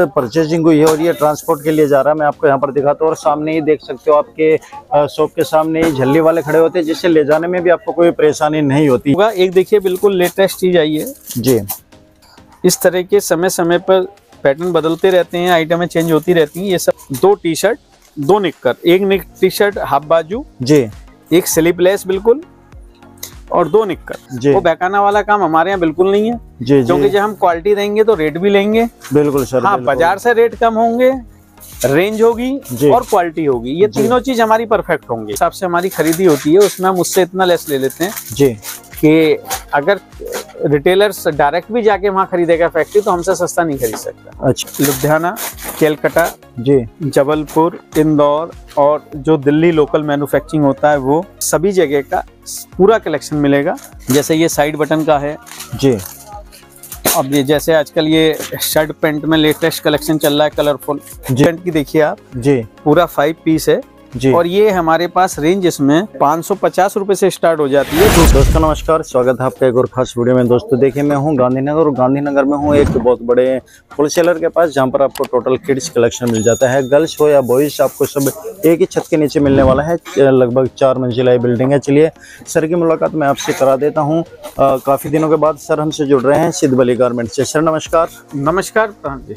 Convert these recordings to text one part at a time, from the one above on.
Purchasing हुई है और ये ट्रांसपोर्ट के लिए जा रहा है। मैं आपको यहाँ पर दिखाता हूँ और सामने ही देख सकते हो, आपके शॉप के सामने ही झल्ली वाले खड़े होते हैं, जिससे ले जाने में भी आपको कोई परेशानी नहीं होती। एक देखिए बिल्कुल लेटेस्ट चीज आई है जी। इस तरह के समय समय पर पैटर्न बदलते रहते हैं, आइटमें चेंज होती रहती हैं। ये सब 2 टी शर्ट 2 निक्कर, एक टी शर्ट हाफ बाजू जी, एक स्लीवलेस बिल्कुल और 2 निक्कर। वो बहकाना वाला काम हमारे यहाँ बिल्कुल नहीं है जी, क्योंकि जब हम क्वालिटी देंगे तो रेट भी लेंगे। बिल्कुल सर। हाँ, बाजार से रेट कम होंगे, रेंज होगी और क्वालिटी होगी, ये तीनों चीज हमारी परफेक्ट होंगी। हिसाब से हमारी खरीदी होती है, उसमें हम उससे इतना लेस ले लेते हैं जी कि अगर रिटेलर्स डायरेक्ट भी जाके वहाँ खरीदेगा फैक्ट्री तो हमसे सस्ता नहीं खरीद सकता। अच्छा। लुधियाना, केलकटा जी, जबलपुर, इंदौर और जो दिल्ली लोकल मैन्युफैक्चरिंग होता है वो सभी जगह का पूरा कलेक्शन मिलेगा। जैसे ये साइड बटन का है जी। अब ये जैसे आजकल ये शर्ट पैंट में लेटेस्ट कलेक्शन चल रहा है कलरफुल पैंट की, देखिए आप जी, पूरा 5 पीस है जी। और ये हमारे पास रेंज इसमें 550 रुपए से स्टार्ट हो जाती है। दोस्तों नमस्कार, स्वागत है आपका एक और खास वीडियो में। दोस्तों देखिए, मैं हूं गांधीनगर और गांधीनगर में हूं एक बहुत बड़े होलसेलर के पास, जहां पर आपको टोटल किड्स कलेक्शन मिल जाता है। गर्ल्स हो या बॉयज, आपको सब एक ही छत के नीचे मिलने वाला है। लगभग 4 मंजिला बिल्डिंग है। चलिए सर की मुलाकात मैं आपसे करा देता हूँ। काफी दिनों के बाद सर हमसे जुड़ रहे हैं सिद्धबली गारमेंट से। सर नमस्कार। नमस्कार जी,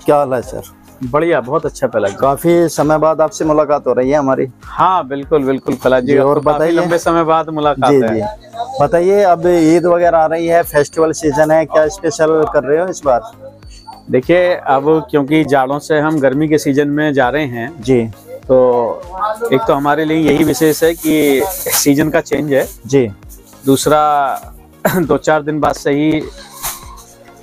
क्या हाल है सर? बढ़िया, बहुत अच्छा पहला। काफी समय बाद आपसे मुलाकात हो रही है हमारी। हाँ बिल्कुल बिल्कुल पहला जी, और बताइए, लंबे समय बाद मुलाकात है। जी। बताइए, अब ईद वगैरह आ रही है, फेस्टिवल सीजन है, क्या स्पेशल कर रहे हो इस बार? देखिए, अब क्योंकि जाड़ों से हम गर्मी के सीजन में जा रहे हैं जी, तो एक तो हमारे लिए यही विशेष है कि सीजन का चेंज है जी। दूसरा 2-4 दिन बाद से ही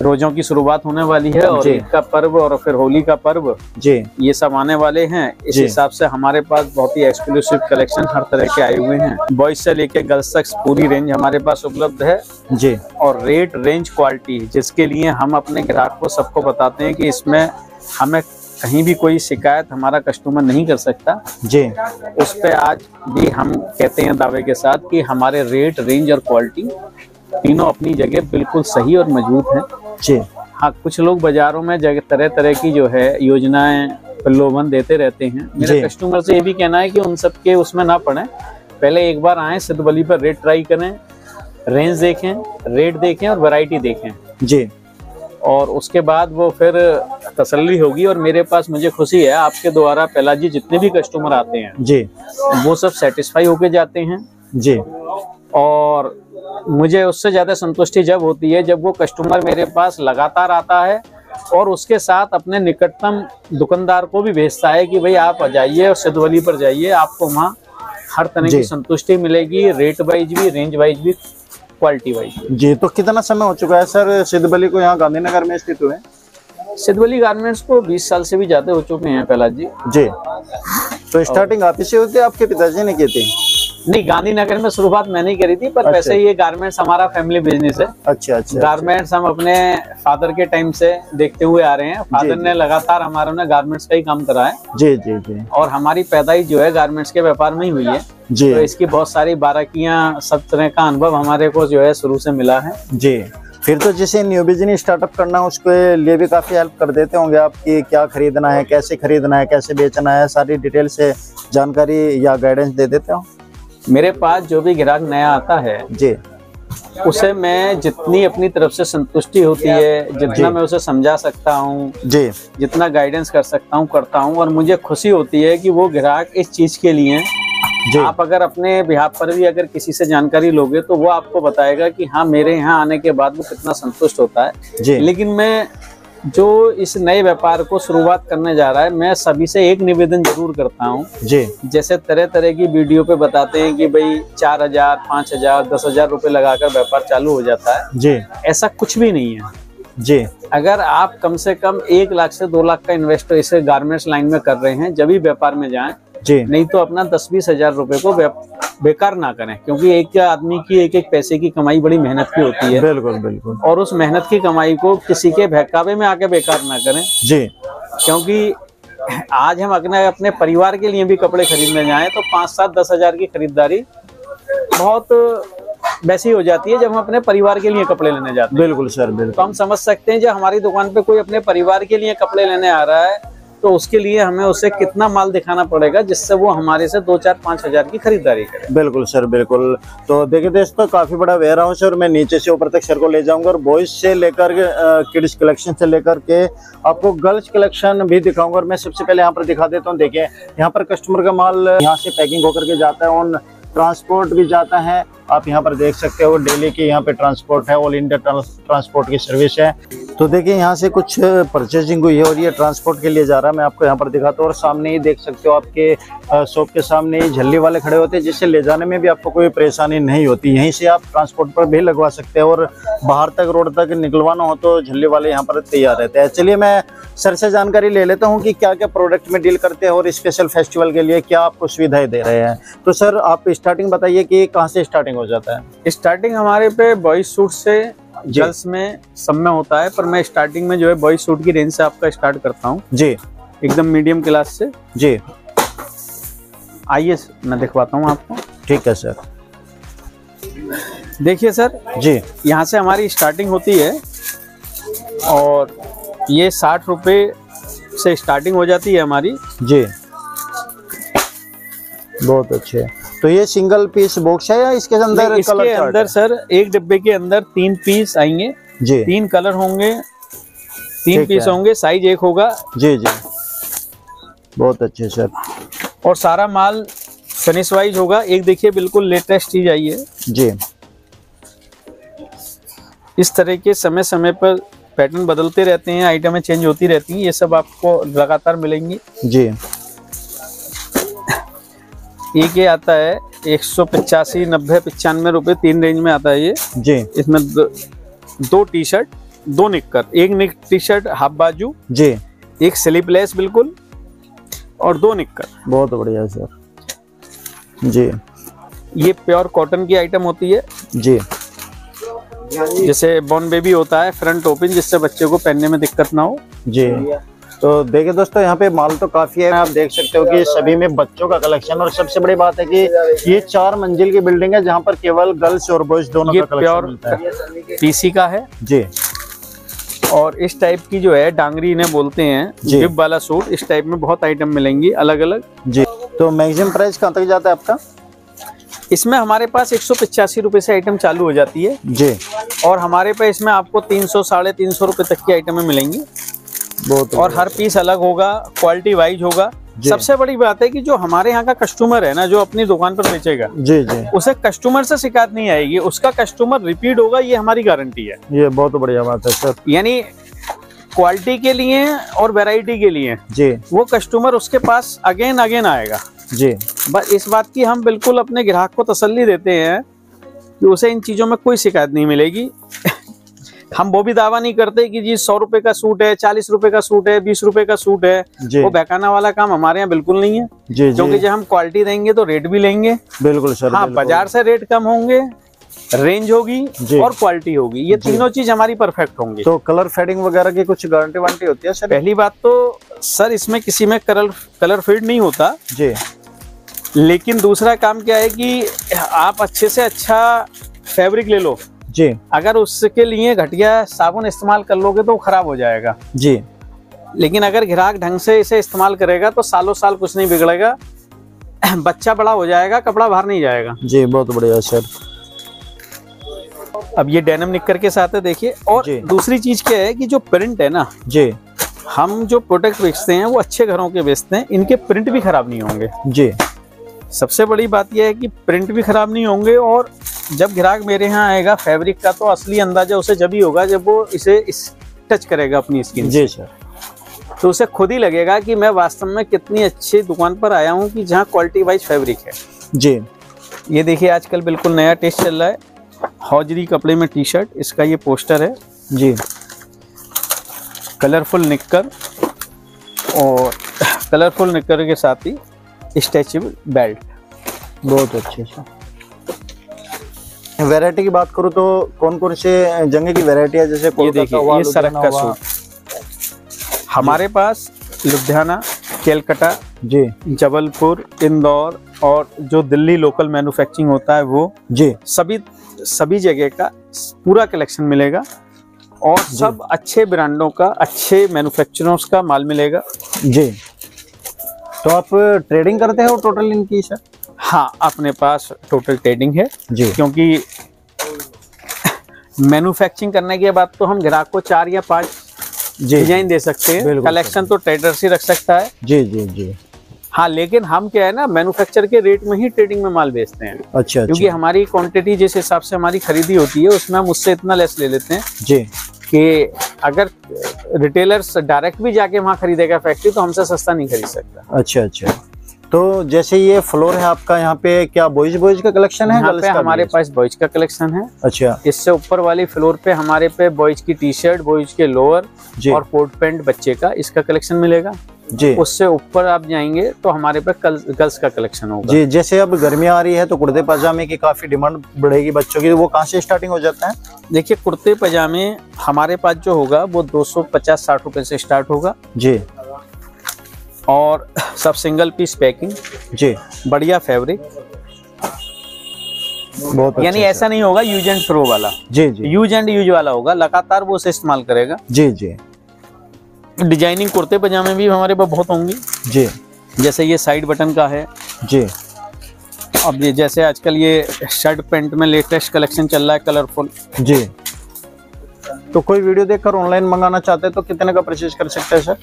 रोजों की शुरुआत होने वाली है और ईद का पर्व और फिर होली का पर्व जी, ये सब आने वाले हैं। इस हिसाब से हमारे पास बहुत ही एक्सक्लूसिव कलेक्शन हर तरह के आए हुए हैं। बॉयज से लेके गर्ल्स तक पूरी रेंज हमारे पास उपलब्ध है जी। और रेट, रेंज, क्वालिटी, जिसके लिए हम अपने ग्राहक को सबको बताते हैं कि इसमें हमें कहीं भी कोई शिकायत हमारा कस्टमर नहीं कर सकता जी। उस पर आज भी हम कहते हैं दावे के साथ कि हमारे रेट, रेंज और क्वालिटी तीनों अपनी जगह बिल्कुल सही और मजबूत हैं जी। हाँ, कुछ लोग बाजारों में तरह तरह की जो है योजनाएं, प्रलोभन देते रहते हैं। मेरे कस्टमर से ये भी कहना है कि उन सब के उसमें ना पड़े, पहले एक बार आए सिद्धबली पर, रेट ट्राई करें, रेंज देखें, रेट देखें और वैरायटी देखें जी। और उसके बाद वो फिर तसल्ली होगी। और मेरे पास मुझे खुशी है, आपके द्वारा पहला जी जितने भी कस्टमर आते हैं जी, वो सब सेटिस्फाई होके जाते हैं जी। और मुझे उससे ज्यादा संतुष्टि जब होती है जब वो कस्टमर मेरे पास लगातार आता है और उसके साथ अपने निकटतम दुकानदार को भी भेजता है कि भाई आप आ जाइए और सिद्धबली पर जाइए, आपको वहाँ हर तरह की संतुष्टि मिलेगी, रेट वाइज भी, रेंज वाइज भी, क्वालिटी वाइज जी। तो कितना समय हो चुका है सर सिद्धबली को यहाँ गांधीनगर में स्थित हुए? सिद्धबली गारमेंट्स को 20 साल से भी ज्यादा हो चुके हैं पहला जी। तो स्टार्टिंग आप ही से होती है, आपके पिताजी ने की थी? नहीं, गांधीनगर में शुरुआत मैंने ही करी थी, पर वैसे ये गारमेंट्स हमारा फैमिली बिजनेस है। अच्छा। गारमेंट्स हम अपने फादर के टाइम से देखते हुए आ रहे हैं। फादर ने लगातार हमारे ने गारमेंट्स का ही काम करा है जी। और हमारी पैदाइश जो है गारमेंट्स के व्यापार में ही हुई है जी। तो इसकी बहुत सारी बारीकियां, सब तरह का अनुभव हमारे को जो है शुरू से मिला है जी। फिर तो जिसे न्यू बिजनेस स्टार्टअप करना है उसके लिए भी काफी हेल्प कर देते होंगे आप, कि क्या खरीदना है, कैसे खरीदना है, कैसे बेचना है, सारी डिटेल से जानकारी या गाइडेंस दे देते हो? मेरे पास जो भी ग्राहक नया आता है जी, उसे मैं जितनी अपनी तरफ से संतुष्टि होती है, जितना मैं उसे समझा सकता हूँ जी, जितना गाइडेंस कर सकता हूँ करता हूँ। और मुझे खुशी होती है कि वो ग्राहक इस चीज के लिए आप अगर अपने बिहाफ पर भी अगर किसी से जानकारी लोगे तो वो आपको बताएगा कि हाँ, मेरे यहाँ आने के बाद वो कितना संतुष्ट होता है जी। लेकिन मैं जो इस नए व्यापार को शुरुआत करने जा रहा है, मैं सभी से एक निवेदन जरूर करता हूँ जी। जैसे तरह तरह की वीडियो पे बताते हैं कि भाई 4000, 5000, 10,000 रुपए लगाकर व्यापार चालू हो जाता है जी, ऐसा कुछ भी नहीं है जी। अगर आप कम से कम 1 लाख से 2 लाख का इन्वेस्ट इसे गारमेंट्स लाइन में कर रहे हैं, जब भी व्यापार में जाएं जी। नहीं तो अपना 10-20 हजार रुपए को बेकार ना करें, क्योंकि एक आदमी की एक पैसे की कमाई बड़ी मेहनत की होती है। बिल्कुल। और उस मेहनत की कमाई को किसी के बहकावे में आके बेकार ना करें जी। क्योंकि आज हम अपने परिवार के लिए भी कपड़े खरीदने जाएं तो 5-7-10 हजार की खरीदारी बहुत वैसी हो जाती है जब हम अपने परिवार के लिए कपड़े लेने जाते हैं। बिल्कुल सर, बिल्कुल। तो हम समझ सकते हैं जब हमारी दुकान पे कोई अपने परिवार के लिए कपड़े लेने आ रहा है तो उसके लिए हमें उसे कितना माल दिखाना पड़ेगा जिससे वो हमारे से 2-4-5 हजार की खरीदारी करे। बिल्कुल सर, बिल्कुल। तो देखिए दोस्तों, काफी बड़ा वेयर हाउस है और मैं नीचे से ऊपर तक सर को ले जाऊंगा और बॉयज से लेकर किड्स कलेक्शन से लेकर के आपको गर्ल्स कलेक्शन भी दिखाऊंगा। और मैं सबसे पहले यहाँ पर दिखा देता हूँ। देखिए, यहाँ पर कस्टमर का माल यहाँ से पैकिंग होकर के जाता है और ट्रांसपोर्ट भी जाता है। आप यहाँ पर देख सकते हो डेली की यहाँ पे ट्रांसपोर्ट है, ऑल इंडिया ट्रांसपोर्ट की सर्विस है। तो देखिए, यहाँ से कुछ परचेजिंग हुई है और ये ट्रांसपोर्ट के लिए जा रहा है। मैं आपको यहाँ पर दिखाता हूँ और सामने ही देख सकते हो, आपके शॉप के सामने ही झल्ली वाले खड़े होते हैं, जिससे ले जाने में भी आपको कोई परेशानी नहीं होती। यहीं से आप ट्रांसपोर्ट पर भी लगवा सकते हैं और बाहर तक रोड तक निकलवाना हो तो झल्ली वाले यहाँ पर तैयार रहते हैं। चलिए मैं सर से जानकारी ले लेता हूँ कि क्या क्या प्रोडक्ट में डील करते हैं और स्पेशल फेस्टिवल के लिए क्या आपको सुविधाएं दे रहे हैं। तो सर, आप स्टार्टिंग बताइए कि कहाँ से स्टार्टिंग हो जाता है। स्टार्टिंग हमारे पे बॉयज सूट से गर्ल्स में सब में होता है, पर मैं स्टार्टिंग में जो है बॉयज सूट की रेंज से आपका स्टार्ट करता हूँ जी, एकदम मीडियम क्लास से जी। आइए मैं दिखवाता हूँ आपको। ठीक है सर। देखिए सर जी, यहाँ से हमारी स्टार्टिंग होती है और ये 60 रुपये से स्टार्टिंग हो जाती है हमारी जी। बहुत अच्छे। तो ये सिंगल पीस बॉक्स है या इसके अंदर इसके अंदर सर एक डिब्बे के अंदर 3 पीस आएंगे जी, 3 कलर होंगे, 3 पीस होंगे, साइज एक होगा जी जी। बहुत अच्छे सर। और सारा माल फिनिश वाइज होगा। एक देखिए बिल्कुल लेटेस्ट चीज आई है जी। इस तरह के समय समय पर पैटर्न बदलते रहते हैं, आइटमें चेंज होती रहती हैं, ये सब आपको लगातार मिलेंगी जी। एक ये आता है 185, 90, 95 रुपये, 3 रेंज में आता है ये जी। इसमें 2 टी शर्ट, 2 निक्कर, एक टी शर्ट हाफ बाजू जी, एक स्लीपलेस बिल्कुल और 2 निक्कर। बहुत बढ़िया सर जी। ये प्योर कॉटन की आइटम होती है जी। जैसे बॉर्न बेबी होता है फ्रंट ओपन, जिससे बच्चे को पहनने में दिक्कत ना हो जी। तो देखिए दोस्तों, यहाँ पे माल तो काफी है। आप देख सकते हो कि सभी में बच्चों का कलेक्शन, और सबसे बड़ी बात है कि ये 4 मंजिल की बिल्डिंग है जहाँ पर केवल गर्ल्स और बॉयज दोनों का कलेक्शन मिलता है। पीसी का है जी। और इस टाइप की जो है डांगरी इन्हें बोलते हैं, जिप वाला सूट, इस टाइप में बहुत आइटम मिलेंगी अलग अलग जी। तो मैक्सिमम प्राइस कहाँ तक जाता है आपका? इसमें हमारे पास 185 रुपए से आइटम चालू हो जाती है जी। और हमारे पे इसमें आपको 300, 350 रुपए तक की आइटमें मिलेंगी। बहुत। और हर पीस अलग होगा, क्वालिटी वाइज होगा। सबसे बड़ी बात है कि जो हमारे यहाँ का कस्टमर है ना, जो अपनी दुकान पर बेचेगा जी जी, उसे कस्टमर से शिकायत नहीं आएगी, उसका कस्टमर रिपीट होगा, ये हमारी गारंटी है। ये बहुत बढ़िया बात है सर। यानी क्वालिटी के लिए और वैरायटी के लिए जी, वो कस्टमर उसके पास अगेन आएगा जी। बस इस बात की हम बिल्कुल अपने ग्राहक को तसल्ली देते हैं कि उसे इन चीजों में कोई शिकायत नहीं मिलेगी। हम वो भी दावा नहीं करते कि जी 100 रुपए का सूट है, 40 रुपए का सूट है, 20 रुपए का सूट है, वो बहकाना वाला काम हमारे यहाँ बिल्कुल नहीं है जी। क्योंकि जब हम क्वालिटी देंगे तो रेट भी लेंगे बिल्कुल सर। हाँ, बाजार से रेट कम होंगे, रेंज होगी और क्वालिटी होगी, ये तीनों चीज हमारी परफेक्ट होंगी। तो कलर फेडिंग वगैरह की कुछ गारंटी वारंटी होती है सर? पहली बात तो सर, इसमें किसी में कलर फेड नहीं होता जी। लेकिन दूसरा काम क्या है कि आप अच्छे से अच्छा फैब्रिक ले लो जी, अगर उसके लिए घटिया साबुन इस्तेमाल कर लोगे तो खराब हो जाएगा जी। लेकिन अगर ग्राहक ढंग से इसे इस्तेमाल करेगा तो सालों साल कुछ नहीं बिगड़ेगा, बच्चा बड़ा हो जाएगा, कपड़ा बाहर नहीं जाएगा जी। बहुत बढ़िया सर। अब ये डेनिम निक्कर के साथ है देखिए। और दूसरी चीज क्या है कि जो प्रिंट है ना जी, हम जो प्रोडक्ट बेचते हैं वो अच्छे घरों के बेचते हैं, इनके प्रिंट भी खराब नहीं होंगे जी। सबसे बड़ी बात यह है कि प्रिंट भी खराब नहीं होंगे। और जब ग्राहक मेरे यहाँ आएगा, फैब्रिक का तो असली अंदाजा उसे जब ही होगा जब वो इसे टच करेगा अपनी स्किन जी सर। तो उसे खुद ही लगेगा कि मैं वास्तव में कितनी अच्छी दुकान पर आया हूँ कि जहाँ क्वालिटी वाइज फैब्रिक है जी। ये देखिए आजकल बिल्कुल नया टेस्ट चल रहा है, हौजरी कपड़े में टी शर्ट, इसका ये पोस्टर है जी। कलरफुल निक्कर और कलरफुल निक्कर के साथ ही स्ट्रेचेबल बेल्ट। बहुत अच्छे से। वैरायटी की बात करूँ तो कौन कौन से जंगे की वैरायटी है? जैसे ये देखिए, ये सरक का सूट हमारे पास लुधियाना, केलकटा जी, जबलपुर, इंदौर और जो दिल्ली लोकल मैन्युफैक्चरिंग होता है वो जी, सभी सभी जगह का पूरा कलेक्शन मिलेगा और सब अच्छे ब्रांडों का, अच्छे मैन्युफैक्चरर्स का माल मिलेगा जी। तो आप ट्रेडिंग करते हो टोटल इनकी सर? हाँ, अपने पास टोटल ट्रेडिंग है जी, क्योंकि मैन्युफैक्चरिंग करने के बाद तो हम ग्राहक को 4 या 5 डिजाइन दे सकते हैं, कलेक्शन तो ट्रेडर्स ही रख सकता है। जी जी जी। हाँ, लेकिन हम क्या है ना, मैन्युफैक्चर के रेट में ही ट्रेडिंग में माल बेचते हैं। अच्छा, क्योंकि हमारी क्वांटिटी जिस हिसाब से हमारी खरीदी होती है उसमें हम उससे इतना लेस ले लेते हैं जी कि अगर रिटेलर्स डायरेक्ट भी जाके वहाँ खरीदेगा फैक्ट्री तो हमसे सस्ता नहीं खरीद सकता। अच्छा अच्छा। तो जैसे ये फ्लोर है आपका, यहाँ पे क्या बॉयज का कलेक्शन है? यहाँ पे हमारे पास बॉयज का कलेक्शन है। अच्छा। इससे ऊपर वाली फ्लोर पे हमारे पे बॉयज की टी शर्ट, बॉयज के लोअर और कोट पैंट बच्चे का, इसका कलेक्शन मिलेगा जी। उससे ऊपर आप जाएंगे तो हमारे पे गर्ल्स का कलेक्शन होगा जी। जैसे अब गर्मियाँ आ रही है तो कुर्ते पजामे की काफी डिमांड बढ़ेगी बच्चों की, तो वो कहाँ से स्टार्टिंग हो जाता है? देखिए, कुर्ते पजामे हमारे पास जो होगा वो 250-60 रुपए से स्टार्ट होगा जी। और सब सिंगल पीस पैकिंग जी, बढ़िया फैब्रिक, बहुत यानी ऐसा नहीं होगा यूज एंड थ्रो वाला। जी जी। यूज एंड यूज वाला होगा, लगातार वो उसे इस्तेमाल करेगा। जी जी। डिजाइनिंग कुर्ते पजामे भी हमारे पास बहुत होंगी जी। जैसे ये साइड बटन का है जी। अब ये जैसे आजकल ये शर्ट पैंट में लेटेस्ट कलेक्शन चल रहा है कलरफुल जी। तो कोई वीडियो देखकर ऑनलाइन मंगाना चाहते हैं तो कितने का परचेज कर सकते हैं सर?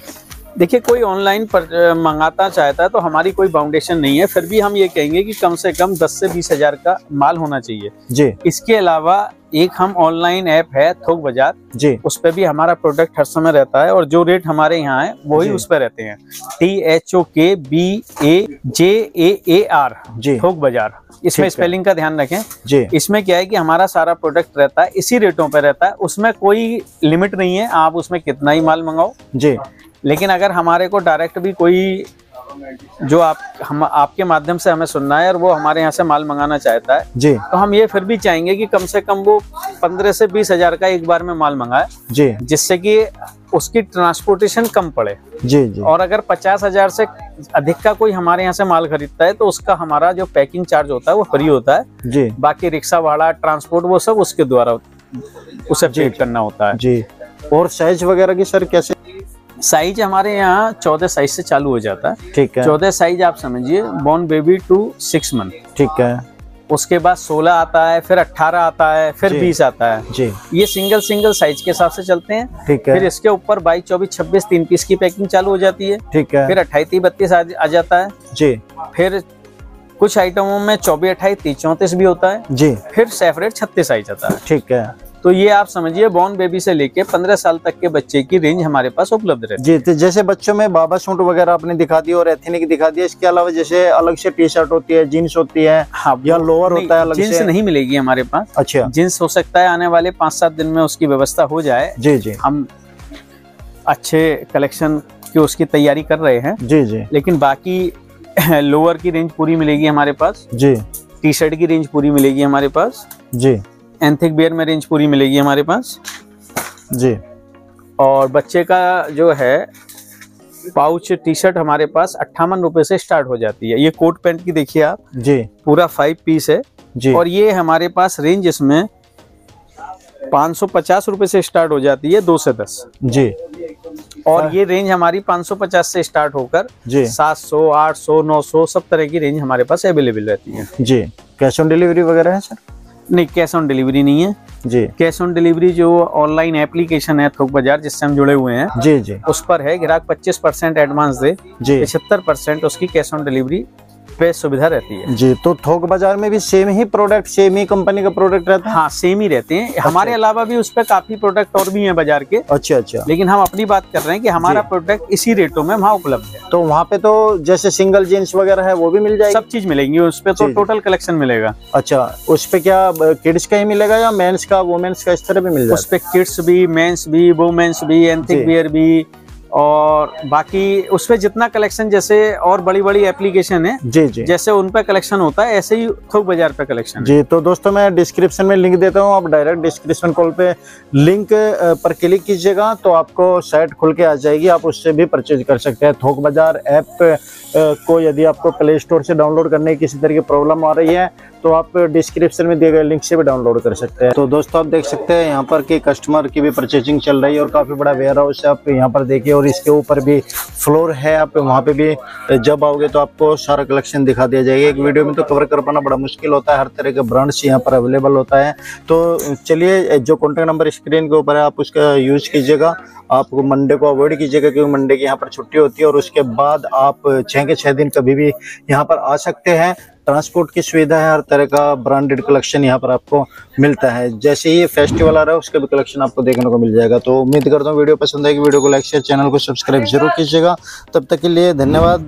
देखिए, कोई ऑनलाइन पर मंगाता चाहता है तो हमारी कोई बाउंडेशन नहीं है, फिर भी हम ये कहेंगे कि कम से कम 10 से 20 हजार का माल होना चाहिए जी। इसके अलावा एक हम ऑनलाइन ऐप है थोक बाजार जी, उस पर भी हमारा प्रोडक्ट हर समय रहता है और जो रेट हमारे यहाँ है वही उस पर रहते हैं। THOKBAJAAR जी, थोक बाजार। इसमें स्पेलिंग का ध्यान रखें जी। इसमें क्या है कि हमारा सारा प्रोडक्ट रहता है इसी रेटों पे रहता है, उसमें कोई लिमिट नहीं है, आप उसमें कितना ही माल मंगाओ जी। लेकिन अगर हमारे को डायरेक्ट भी कोई जो हम आपके माध्यम से हमें सुनना है और वो हमारे यहाँ से माल मंगाना चाहता है जी, तो हम ये फिर भी चाहेंगे कि कम से कम वो 15 से 20 हजार का एक बार में माल मंगाए जी, जिससे कि उसकी ट्रांसपोर्टेशन कम पड़े जी जी। और अगर 50 हजार से अधिक का कोई हमारे यहाँ से माल खरीदता है तो उसका हमारा जो पैकिंग चार्ज होता है वो फ्री होता है जी, बाकी रिक्शा भाड़ा, ट्रांसपोर्ट, वो सब उसके द्वारा उसे पे करना होता है जी। और साइज वगैरह की सर कैसे? साइज हमारे यहाँ 14 साइज से चालू हो जाता है, ठीक है। 14 साइज आप समझिए, बॉर्न बेबी टू 6 मंथ, ठीक है। उसके बाद 16 आता है, फिर 18 आता है, फिर 20 आता है जी। ये सिंगल साइज के हिसाब से चलते हैं, ठीक है। फिर इसके ऊपर 22, 24, 26 3 पीस की पैकिंग चालू हो जाती है, ठीक है। फिर 28, 30, 32 आ जाता है जी। फिर कुछ आइटमों में 24, 28, 30, 34 भी होता है जी। फिर सेपरेट 36 साइज आता है, ठीक है। तो ये आप समझिए बॉर्न बेबी से लेके 15 साल तक के बच्चे की रेंज हमारे पास उपलब्ध रहती है जी। तो जैसे बच्चों में बाबा सूट वगैरह आपने दिखा दिया और एथनिक दिखा दिया, इसके अलावा जैसे अलग से टी शर्ट होती है, जीन्स होती है, हाँ, या लोअर होता है अलग से? जीन्स नहीं मिलेगी हमारे पास। अच्छा। जीन्स हो सकता है आने वाले 5-7 दिन में उसकी व्यवस्था हो जाए जी जी। हम अच्छे कलेक्शन की उसकी तैयारी कर रहे हैं जी जी। लेकिन बाकी लोअर की रेंज पूरी मिलेगी हमारे पास जी, टी शर्ट की रेंज पूरी मिलेगी हमारे पास जी, एंथिक बियर में रेंज पूरी मिलेगी हमारे पास जी। और बच्चे का जो है पाउच टी शर्ट हमारे पास 58 रुपए से स्टार्ट हो जाती है। ये कोट पैंट की देखिए आप जी, पूरा 5 पीस है जी। और ये हमारे पास रेंज इसमें 550 रुपए से स्टार्ट हो जाती है, 2 से 10 जी। और ये रेंज हमारी 550 से स्टार्ट होकर 700, 800, 900 सब तरह की रेंज हमारे पास अवेलेबल रहती है जी। कैश ऑन डिलीवरी वगैरह है सर? नहीं, कैश ऑन डिलीवरी नहीं है जी। कैश ऑन डिलीवरी जो ऑनलाइन एप्लीकेशन है थोक बाजार जिससे हम जुड़े हुए हैं जी जी, उस पर है ग्राहक 25% एडवांस दे जी, 75% उसकी कैश ऑन डिलीवरी पे सुविधा रहती है जी। तो थोक बाजार में भी सेम ही प्रोडक्ट, सेम ही कंपनी का प्रोडक्ट रहता है? हाँ, सेम ही रहते हैं। अच्छा। हमारे अलावा भी उस पर काफी प्रोडक्ट और भी हैं बाजार के। अच्छा अच्छा। लेकिन हम अपनी बात कर रहे हैं कि हमारा प्रोडक्ट इसी रेटों में वहाँ उपलब्ध है। तो वहाँ पे तो जैसे सिंगल जीन्स वगैरह है वो भी मिल जाएगी? सब चीज मिलेंगी उस पे, तो टोटल कलेक्शन मिलेगा। अच्छा, उस पे क्या किड्स का ही मिलेगा या मेंस का, वुमेन्स का, इस तरह भी मिल जाएगा? उस पे किड्स भी, मेंस भी, वुमेन्स भी, एंथिक बियर भी, और बाकी उसपे जितना कलेक्शन, जैसे और बड़ी बड़ी एप्लीकेशन है जी जी, जैसे उन पे कलेक्शन होता है, ऐसे ही थोक बाजार पे कलेक्शन जी। तो दोस्तों मैं डिस्क्रिप्शन में लिंक देता हूँ, आप डायरेक्ट डिस्क्रिप्शन कॉल पे लिंक पर क्लिक कीजिएगा तो आपको साइट खुल के आ जाएगी, आप उससे भी परचेज कर सकते हैं। थोक बाजार ऐप को यदि आपको प्ले स्टोर से डाउनलोड करने की किसी तरह की प्रॉब्लम आ रही है तो आप डिस्क्रिप्शन में दिए गए लिंक से भी डाउनलोड कर सकते हैं। तो दोस्तों आप देख सकते हैं यहाँ पर कि कस्टमर की भी परचेजिंग चल रही है और काफ़ी बड़ा वेयर हाउस है, आप यहाँ पर देखिए। और इसके ऊपर भी फ्लोर है, आप वहाँ पे भी जब आओगे तो आपको सारा कलेक्शन दिखा दिया जाएगा। एक वीडियो में तो कवर कर पाना बड़ा मुश्किल होता है, हर तरह के ब्रांड्स यहाँ पर अवेलेबल होता है। तो चलिए, जो कॉन्टैक्ट नंबर स्क्रीन के ऊपर है आप उसका यूज कीजिएगा। आप मंडे को अवॉइड कीजिएगा क्योंकि मंडे की यहाँ पर छुट्टी होती है, और उसके बाद आप 6 के 6 दिन कभी भी यहाँ पर आ सकते हैं। ट्रांसपोर्ट की सुविधा है, हर तरह का ब्रांडेड कलेक्शन यहाँ पर आपको मिलता है। जैसे ही फेस्टिवल आ रहा है उसका भी कलेक्शन आपको देखने को मिल जाएगा। तो उम्मीद करता हूँ वीडियो पसंद आएगी, वीडियो को लाइक शेयर, चैनल को सब्सक्राइब जरूर कीजिएगा। तब तक के लिए धन्यवाद,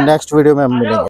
नेक्स्ट वीडियो में हम मिलेंगे।